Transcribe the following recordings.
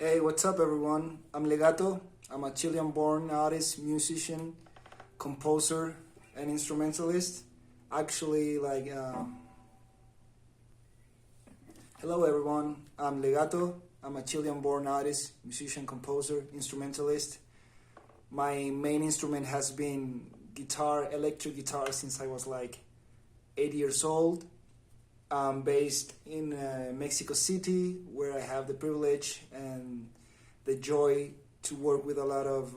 Hey, what's up, everyone? I'm Legatto. I'm a Chilean-born artist, musician, composer, and instrumentalist. Actually, hello, everyone. I'm Legatto. I'm a Chilean-born artist, musician, composer, instrumentalist. My main instrument has been guitar, electric guitar, since I was like 8 years old. I'm based in Mexico City, where I have the privilege and the joy to work with a lot of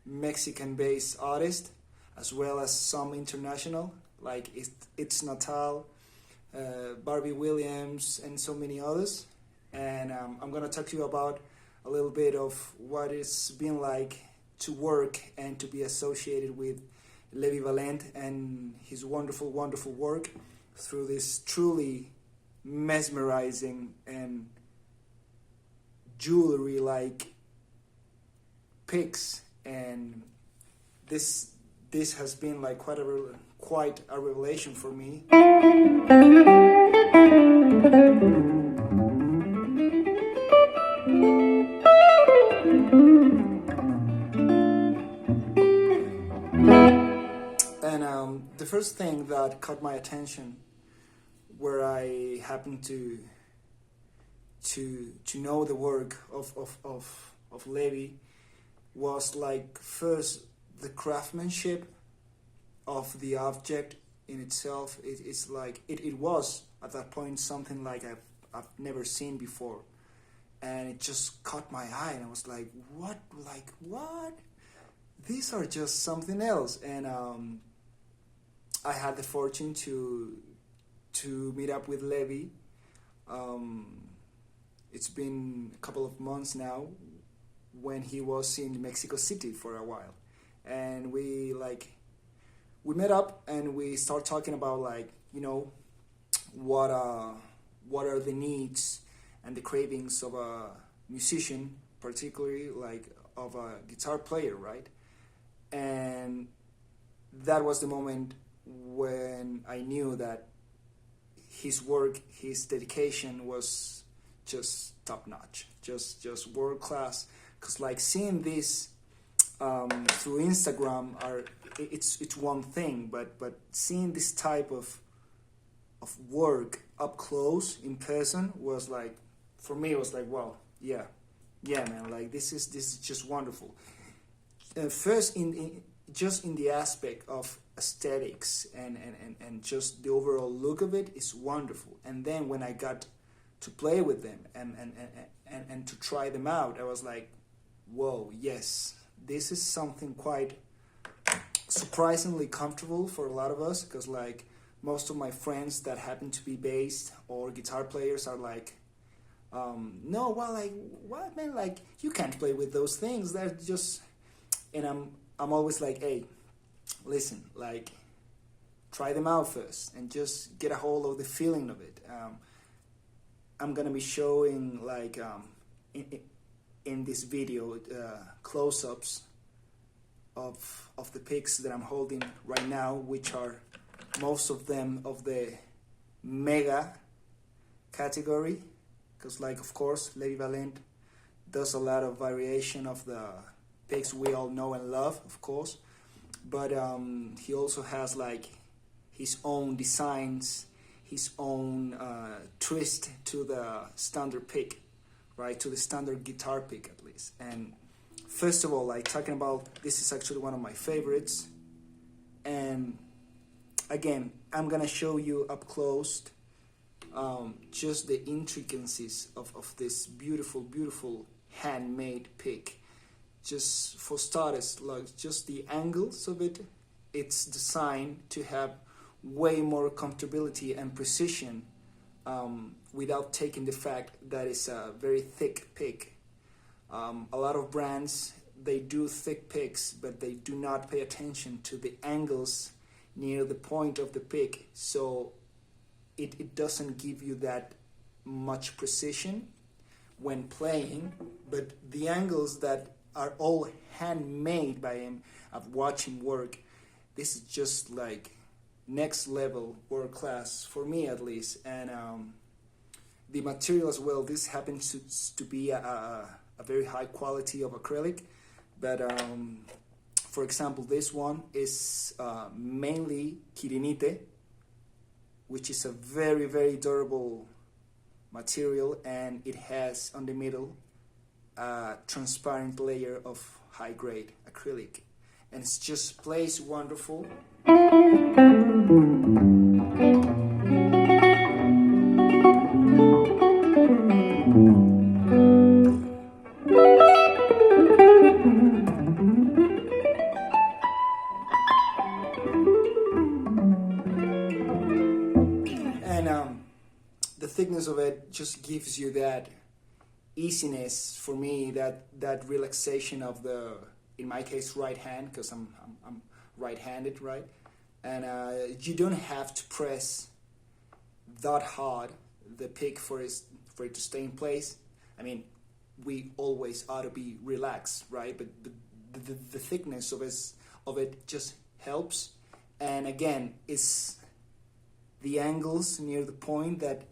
Mexican-based artists, as well as some international, like It's Natal, Barbie Williams, and so many others. And I'm gonna talk to you about a little bit of what it's been like to work and to be associated with Levi Valent and his wonderful, wonderful work through this truly mesmerizing and jewelry-like pics. And this has been like quite a revelation for me. And the first thing that caught my attention, where I happened to know the work of Levi, was like first the craftsmanship of the object in itself. It's like it was at that point something like I've never seen before, and it just caught my eye, and I was like, what? These are just something else. And I had the fortune to meet up with Levi. It's been a couple of months now, when he was in Mexico City for a while, and we met up and we start talking about what are the needs and the cravings of a musician, particularly like of a guitar player, right? And that was the moment when I knew that his work, his dedication was just top notch, just world class. Cause like seeing this through Instagram it's one thing, but seeing this type of work up close in person was like, for me it was like, wow, yeah man, like this is just wonderful. First just in the aspect of aesthetics and just the overall look of it is wonderful. And then when I got to play with them and to try them out, I was like, whoa, yes, this is something quite surprisingly comfortable for a lot of us, because like most of my friends that happen to be bass or guitar players are like, no, well, like, what, man, like you can't play with those things, they're just. And I'm always like, hey, listen, like, try them out first and just get a hold of the feeling of it. I'm gonna be showing like in this video close-ups of the pics that I'm holding right now, which are most of them of the mega category, because like, of course, Levi Valent does a lot of variation of the pics we all know and love, of course, but he also has like his own designs, his own twist to the standard pick, right, to the standard guitar pick at least. And first of all, like talking about, this is actually one of my favorites, and again, I'm gonna show you up close just the intricacies of this beautiful handmade pick. Just for starters, like just the angles of it, it's designed to have way more comfortability and precision without taking the fact that it's a very thick pick. A lot of brands, they do thick picks, but they do not pay attention to the angles near the point of the pick, so it doesn't give you that much precision when playing. But the angles that are all handmade by him, I've watched him work, this is just like next level, world class, for me at least. And the material as well, this happens to be a a very high quality of acrylic. But for example, this one is mainly kirinite, which is a very, very durable material, and it has on the middle a transparent layer of high-grade acrylic, and it just plays wonderful. And the thickness of it just gives you that easiness for me, that relaxation of the, in my case, right hand, because I'm right-handed, right? And you don't have to press that hard the pick for it to stay in place. I mean, we always ought to be relaxed, right? But the thickness of it just helps. And again, it's the angles near the point that,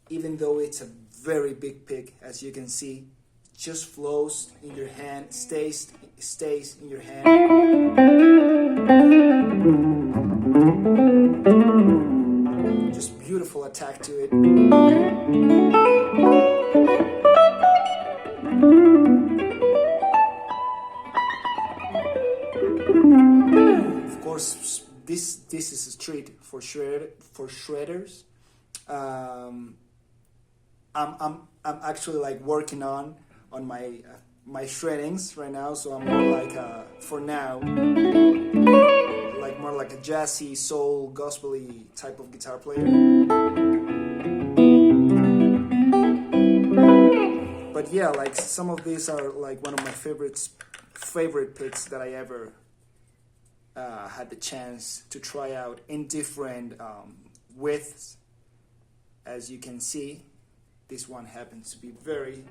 even though it's a very big pick, as you can see, just flows in your hand, stays in your hand. Just beautiful attack to it. Of course, this is a treat for shredders. I'm actually like working on my shreddings right now, so I'm more like for now like more like a jazzy, soul, gospel-y type of guitar player. But yeah, like some of these are like one of my favorite picks that I ever had the chance to try out in different widths. As you can see, this one happens to be very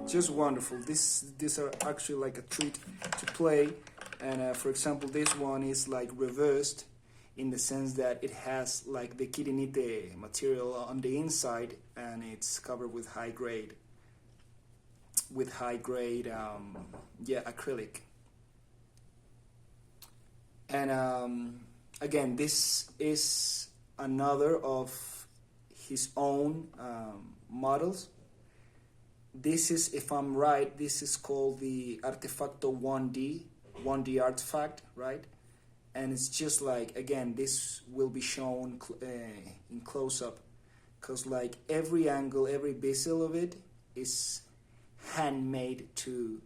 just wonderful. These are actually like a treat to play. And for example, this one is like reversed in the sense that it has like the kirinite material on the inside, and it's covered with high grade acrylic. And again, this is another of his own models. This is, if I'm right, this is called the Artefacto 1D artifact, right? And it's just like, again, this will be shown in close-up, because like every angle, every bezel of it is handmade to,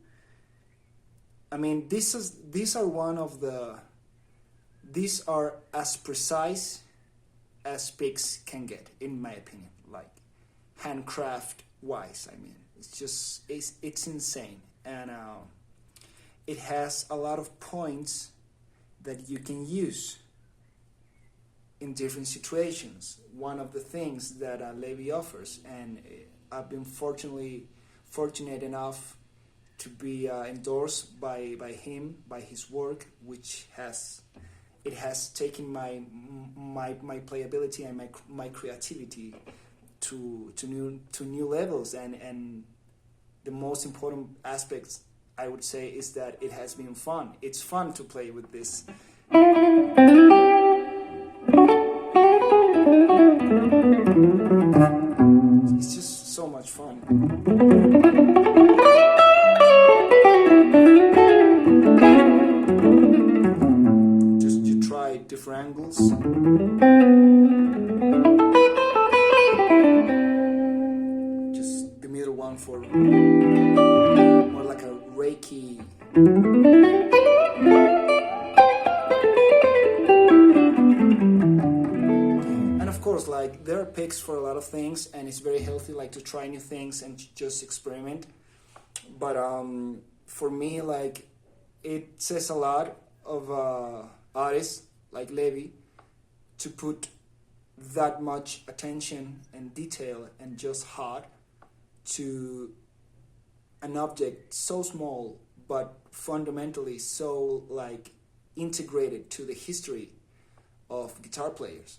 I mean, these are as precise as picks can get, in my opinion, like handcraft wise. I mean, it's insane. And it has a lot of points that you can use in different situations. One of the things that Levi offers, and I've been fortunate enough to be endorsed by him, by his work, which has taken my playability and my creativity to new levels. And the most important aspects, I would say, is that it has been fun. It's fun to play with this. It's just so much fun. Just you try different angles. Just the middle one for more like a Reiki. And of course, like, there are picks for a lot of things, and it's very healthy, like, to try new things and just experiment. But for me, like, it says a lot of artists like Levi to put that much attention and detail and just heart to an object so small but fundamentally so like integrated to the history of guitar players.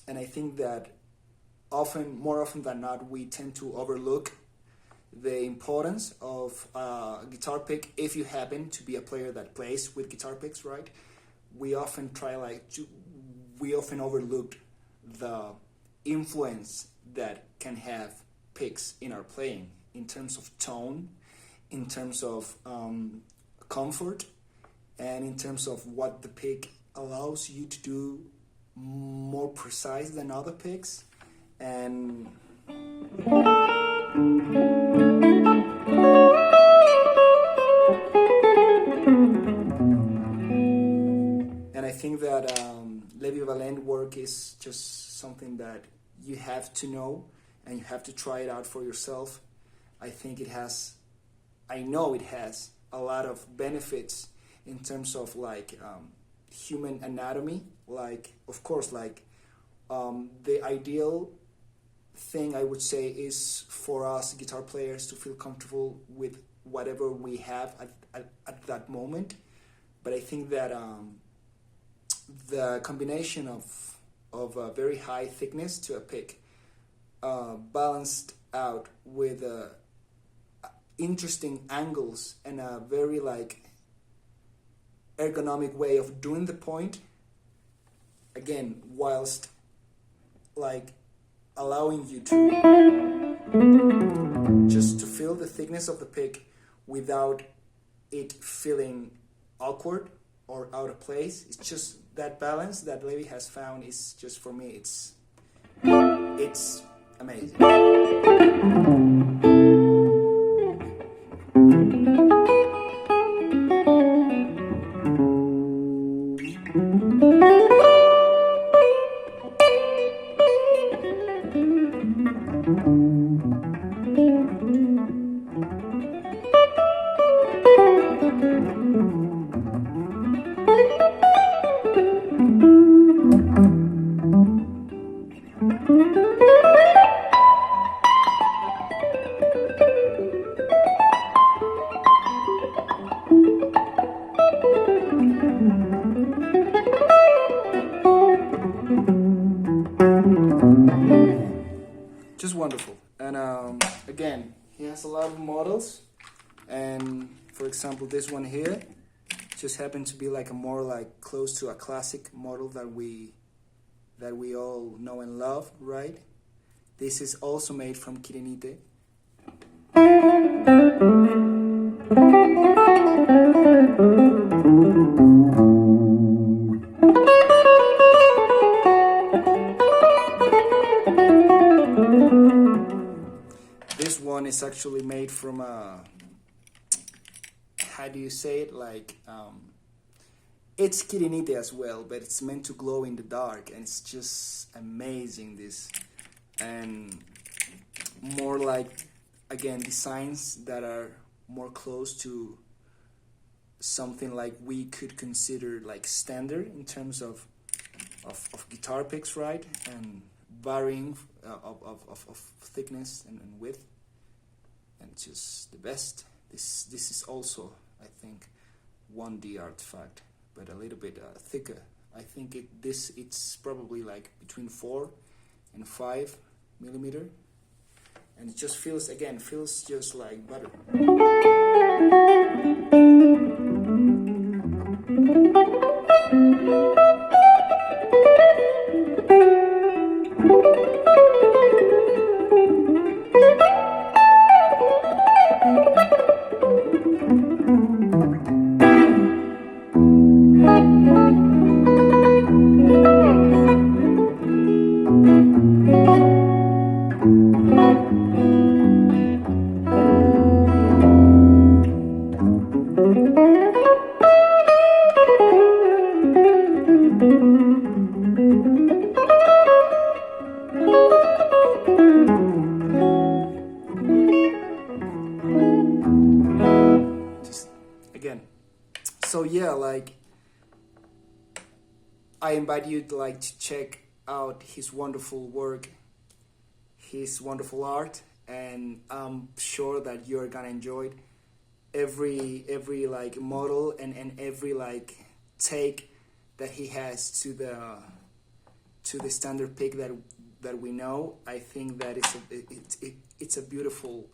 And I think that more often than not, we tend to overlook the importance of a guitar pick if you happen to be a player that plays with guitar picks, right? We often overlook the influence that can have picks in our playing in terms of tone, in terms of comfort, and in terms of what the pick allows you to do more precise than other picks. And I think that Levi Valent work is just something that you have to know and you have to try it out for yourself. I know it has a lot of benefits in terms of like human anatomy. Like, of course, like the ideal thing I would say is for us guitar players to feel comfortable with whatever we have at that moment. But I think that the combination of a very high thickness to a pick balanced out with interesting angles and a very like ergonomic way of doing the point, again, whilst like allowing you to just to feel the thickness of the pick without it feeling awkward or out of place. It's just that balance that Levi has found is just, for me, it's amazing. Just wonderful. And again, he has a lot of models, and for example this one here just happened to be like a more like close to a classic model that we all know and love, right? This is also made from Kirinite. This one is actually made from how do you say it? Like, it's Kirinite as well, but it's meant to glow in the dark, and it's just amazing, this. And more like, again, designs that are more close to something like we could consider like standard in terms of guitar picks, right? And varying of thickness and width, and it's just the best. This is also, I think, 1D artifact, but a little bit thicker. I think it's probably like between 4 and 5 millimeter, and it just feels just like butter. Again, So yeah, like I invite you to like to check out his wonderful work, his wonderful art, and I'm sure that you're gonna enjoy it. Every like model and every like take that he has to the standard pick that we know. I think that it's a beautiful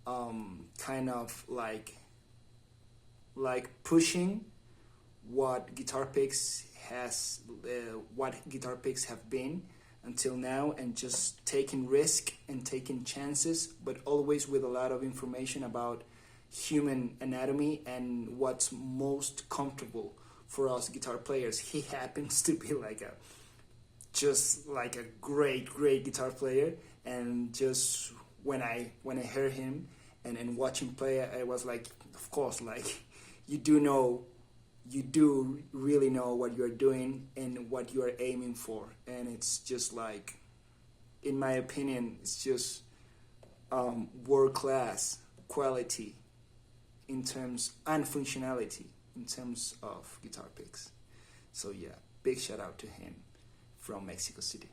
kind of like pushing what guitar picks has what guitar picks have been until now, and just taking risk and taking chances, but always with a lot of information about human anatomy and what's most comfortable for us guitar players. He happens to be like a just like a great guitar player, and just when I heard him and watch him play, I was like, of course, like you do really know what you're doing and what you're aiming for. And it's just like, in my opinion, it's just world class quality in terms and functionality in terms of guitar picks. So yeah, big shout out to him from Mexico City.